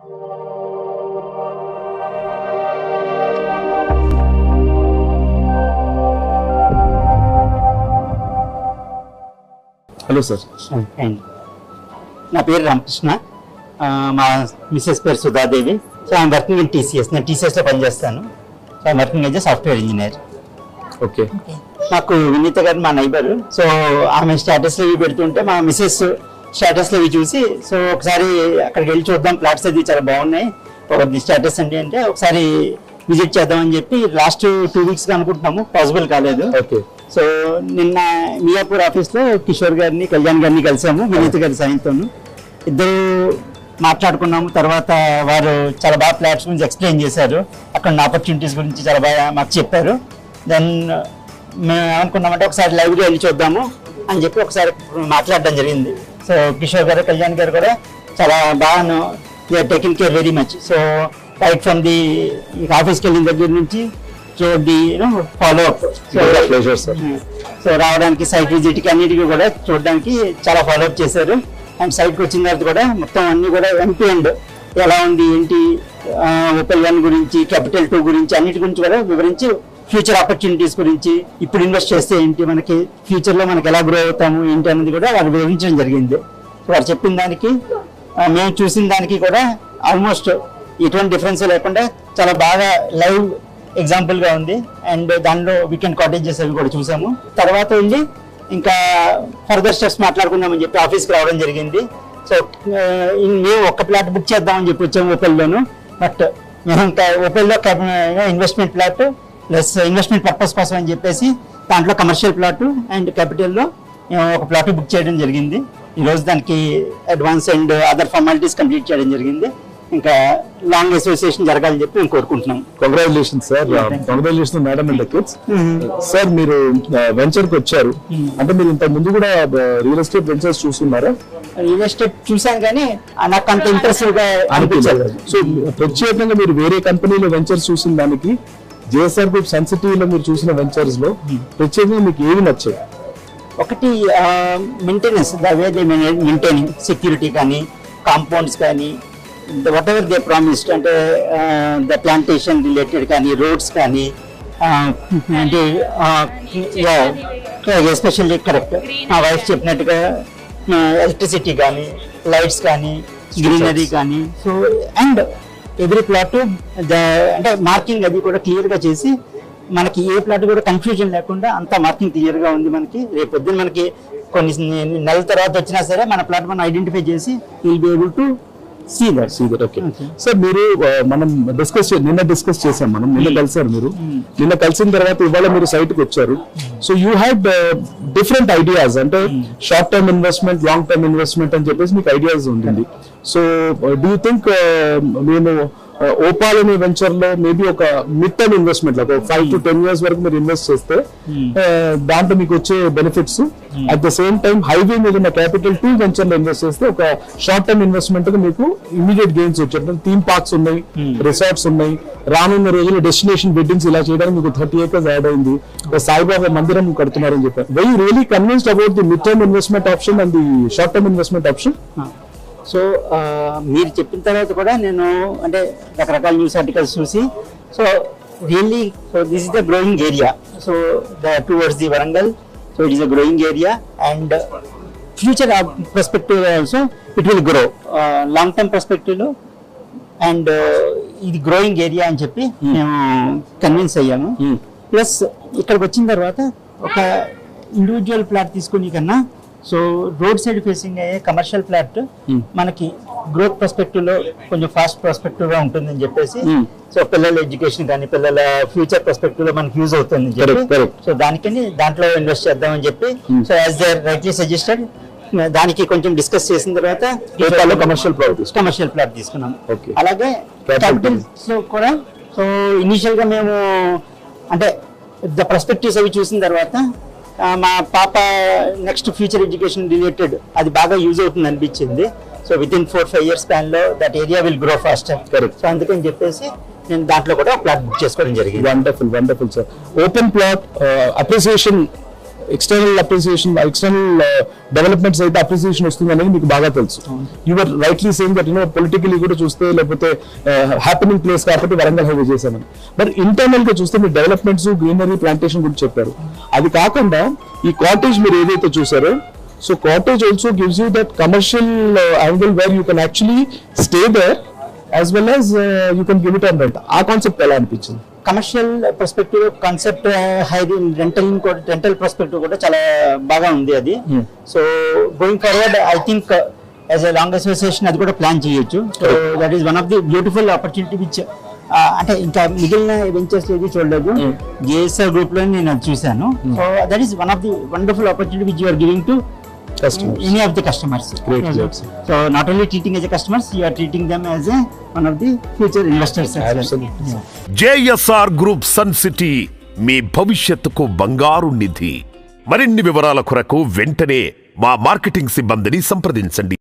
Hello sir. నా పేరు రామకృష్ణ, మా మిస్సెస్ పేరు Sudhadevi. So I'm working in TCS. నేను టీసీఎస్లో పనిచేస్తాను. So I'm working as a software engineer. Okay. మాకు వినీత గారు మా నైబర్. సో ఆమె స్టేటస్లో ఇవి పెడుతుంటే మా మిస్సెస్ స్టేటస్లో ఇవి చూసి సో ఒకసారి అక్కడికి వెళ్ళి చూద్దాం, ప్లాట్స్ అది చాలా బాగున్నాయి, ఒకటి స్టేటస్ అండి అంటే ఒకసారి విజిట్ చేద్దామని చెప్పి లాస్ట్ 2 weeks అనుకుంటున్నాము, పాసిబుల్ కాలేదు. ఓకే. సో నిన్న మియాపూర్ ఆఫీస్లో కిషోర్ గారిని, కళ్యాణ్ గారిని కలిసాము, వినీత్ గారి సాయంతోను. ఇద్దరు మాట్లాడుకున్నాము. తర్వాత వారు చాలా బాగా ప్లాట్స్ గురించి ఎక్స్ప్లెయిన్ చేశారు, అక్కడ ఆపర్చునిటీస్ గురించి చాలా బాగా మాకు చెప్పారు. దెన్ మేము ఏమనుకున్నామంటే ఒకసారి లైవ్గా వెళ్ళి చూద్దాము అని చెప్పి ఒకసారి మాట్లాడడం జరిగింది. సో కిషోర్ గారు, కళ్యాణ్ గారు కూడా చాలా బాగా taking care very much. So right from the ఆఫీస్కి వెళ్ళిన దగ్గర నుంచి so the follow up, so రావడానికి సైట్ విజిట్కి అన్నిటికీ కూడా చూడడానికి చాలా ఫాలో అప్ చేశారు. అండ్ సైట్కి వచ్చిన తర్వాత కూడా మొత్తం అన్ని కూడా ఎంపీ అండ్ ఎలా ఉంది ఏంటి, ఓపెల్ 1 గురించి, క్యాపిటల్ 2 గురించి అన్నిటి గురించి కూడా వివరించి, ఫ్యూచర్ ఆపర్చునిటీస్ గురించి, ఇప్పుడు ఇన్వెస్ట్ చేస్తే ఏంటి, మనకి ఫ్యూచర్లో మనకి ఎలా గ్రో అవుతాము ఏంటి అనేది కూడా వారు వివరించడం జరిగింది. సో వారు చెప్పిన దానికి మేము చూసిన దానికి కూడా ఆల్మోస్ట్ ఎటువంటి డిఫరెన్స్ లేకుండా చాలా బాగా లైవ్ ఎగ్జాంపుల్గా ఉంది. అండ్ దానిలో వీకెండ్ కాటేజెస్ అవి కూడా చూసాము. తర్వాత వెళ్ళి ఇంకా ఫర్దర్ స్టెప్స్ మాట్లాడుకుందామని చెప్పి ఆఫీస్కి రావడం జరిగింది. సో మేము ఒక్క ప్లాట్ బుక్ చేద్దామని చెప్పి వచ్చాము ఓపెల్లోను. బట్ మేము ఇంకా ఓపెల్లో investment plot plus investment purpose కోసం అని చెప్పేసి దాంట్లో కమర్షియల్ ప్లాట్ అండ్ క్యాపిటల్లో ఒక ప్లాట్ బుక్ చేయడం జరిగింది. ఈరోజు దానికి advance and other formalities complete చేయడం జరిగింది. ఇంకా లాంగ్ అసోసియేషన్ జరగాలని చెప్పి మేము కోరుకుంటున్నాం. Congratulations sir. Congratulations madam and kids. Sir మీరు వెంచర్ కి వచ్చారు అంటే మీరు ఇంత ముందు కూడా రియల్ ఎస్టేట్ వెంచర్స్ చూస్తున్నారా? రియల్ ఎస్టేట్ చూసాను కానీ నాకు అంత ఇంట్రెస్ట్ గా అనిపించలేదు. సో ప్రత్యేకంగా మీరు వేరే కంపెనీలో వెంచర్స్ చూసిన దానికి జేఎస్ఆర్ గ్రూప్ సన్ సిటీలో మీరు చూసిన వెంచర్స్ లో ప్రత్యేకంగా మీకు ఏమి నచ్చాయి? ఒకటి maintenance, the way they maintaining security కానీ, కాంపౌండ్స్ కానీ, వాట్ ఎవర్ దే ప్రామిస్డ్, అంటే ద ప్లాంటేషన్ రిలేటెడ్ కానీ, రోడ్స్ కానీ, అంటే ఎస్పెషల్లీ కరెక్ట్ మా వైఫ్ చెప్పినట్టుగా ఎలక్ట్రిసిటీ కానీ, లైట్స్ కానీ, గ్రీనరీ కానీ. సో అండ్ ఎవ్రీ ప్లాట్ అంటే మార్కింగ్ అది కూడా క్లియర్గా చేసి మనకి ఏ ప్లాట్ కూడా కన్ఫ్యూజన్ లేకుండా అంత మార్కింగ్ క్లియర్గా ఉంది. మనకి రేపు పొద్దున్న మనకి కొన్ని నెలల తర్వాత వచ్చినా సరే మన ప్లాట్ మనం ఐడెంటిఫై చేసి will be able to see that. Okay sir. మీరు మనం నిన్న డిస్కస్ చేసాం, నిన్న కలిసారు మీరు. నిన్న కలిసిన తర్వాత ఇవాళ మీరు సైట్కి వచ్చారు. So you had different ideas, అంటే short term investment, long term investment అని చెప్పేసి మీకు ఐడియాస్ ఉంటుంది. సో డూ యూ థింక్ మేము ఓపాల్ అనే వెంచర్ లో మేబీ ఒక మిడ్ టర్మ్ ఇన్వెస్ట్మెంట్ ఒక 5 to 10 years వరకు మీరు ఇన్వెస్ట్ చేస్తే దాంట్లో మీకు వచ్చే benefits, at the same time highway మీద ఉన్న క్యాపిటల్ 2 వెంచర్ లో ఇన్వెస్ట్ చేస్తే ఒక షార్ట్ టర్మ్ ఇన్వెస్ట్మెంట్ మీకు ఇమీడియట్ గెయిన్స్ వచ్చేటప్పుడు థీమ్ పార్క్స్ ఉన్నాయి, రిసార్ట్స్ ఉన్నాయి, రానున్న రోజుల్లో డెస్టినేషన్ వెడ్డింగ్స్ ఇలా చేయడానికి మీకు 30 acres యాడ్ అయింది, సాయిబాబా మందిరం కడుతున్నారని చెప్పారు. Why you really convinced about the mid term investment option and the short term investment option? So మీరు చెప్పిన తర్వాత కూడా నేను అంటే రకరకాల న్యూస్ ఆర్టికల్స్ చూసి so really so this is the growing area. So towards the Warangal, so it is a growing area and future perspective also it will grow. Long term పర్స్పెక్టివ్లో అండ్ ఇది గ్రోయింగ్ ఏరియా అని చెప్పి మేము కన్విన్స్ అయ్యాము. Plus ఇక్కడికి వచ్చిన తర్వాత ఒక ఇండివిజువల్ ప్లాట్ తీసుకుని కన్నా సో రోడ్ సైడ్ ఫేసింగ్ అయ్యే కమర్షియల్ ఫ్లాట్ మనకి గ్రోత్ పర్స్పెక్టివ్ లో కొంచెం ఫాస్ట్ పర్స్పెక్టివ్ గా ఉంటుందని చెప్పేసి సో పిల్లల ఎడ్యుకేషన్ కానీ పిల్లల ఫ్యూచర్ పర్స్పెక్టివ్ లో మనకి యూజ్ అవుతుంది చెప్పి సో దానికని దాంట్లో ఇన్వెస్ట్ చేద్దామని చెప్పి so as they rightly suggested దానికి కొంచెం డిస్కస్ చేసిన తర్వాత కమర్షియల్ ప్లాట్ తీసుకున్నాం. అలాగే క్యాపిటల్స్ లో కూడా సో ఇనిషియల్ గా మేము అంటే ద పర్స్పెక్టివ్స్ అవి చూసిన తర్వాత మా పాప నెక్స్ట్ ఫ్యూచర్ ఎడ్యుకేషన్ రిలేటెడ్ అది బాగా యూజ్ అవుతుంది అనిపించింది. So with in 4-5 years span లో that area will grow faster. So అందుకని చెప్పేసి నేను దాంట్లో కూడా ప్లాట్ బుక్ చేసుకోవడం జరిగింది. Wonderful sir. Open plot appreciation external appreciation, external developments అయితే అప్రిసియేషన్ వస్తుంది అనేది మీకు బాగా తెలుసు. Your rightly saying that politically కూడా చూస్తే లేకపోతే హ్యాపెనింగ్ ప్లేస్ కాబట్టి వరంగల్ హైవే చేశామని. బట్ ఇంటర్నల్ గా చూస్తే మీరు డెవలప్మెంట్స్, గ్రీనరీ, ప్లాంటేషన్ గురించి చెప్పారు. అది కాకుండా ఈ కాటేజ్ మీరు ఏదైతే చూసారో, so cottage also gives you that commercial angle where you can actually stay there as well as you can give it on rent. ఆ కాన్సెప్ట్ ఎలా అనిపించింది? Commercial perspective concept, high rental perspective కూడా చాలా బాగా ఉంది అది. So going forward I think as a long association అది కూడా ప్లాన్ చేయొచ్చు. So that is one of the beautiful opportunity which అంటే ఇంకా మిగిలిన వెంచర్స్ ఏది చూడలేదు, జేఎస్ఆర్ గ్రూప్ లో నేను అది చూశాను. So that is one of the wonderful opportunity which you are giving to any of the customers. Great. So not only treating as a customers, you are treating them as a one of the future investors as well. Absolutely. Yeah. JSR group Sun City మీ భవిష్యత్తుకు బంగారు నిధి. మరిన్ని వివరాల కొరకు వెంటనే మా marketing సిబ్బందిని సంప్రదించండి.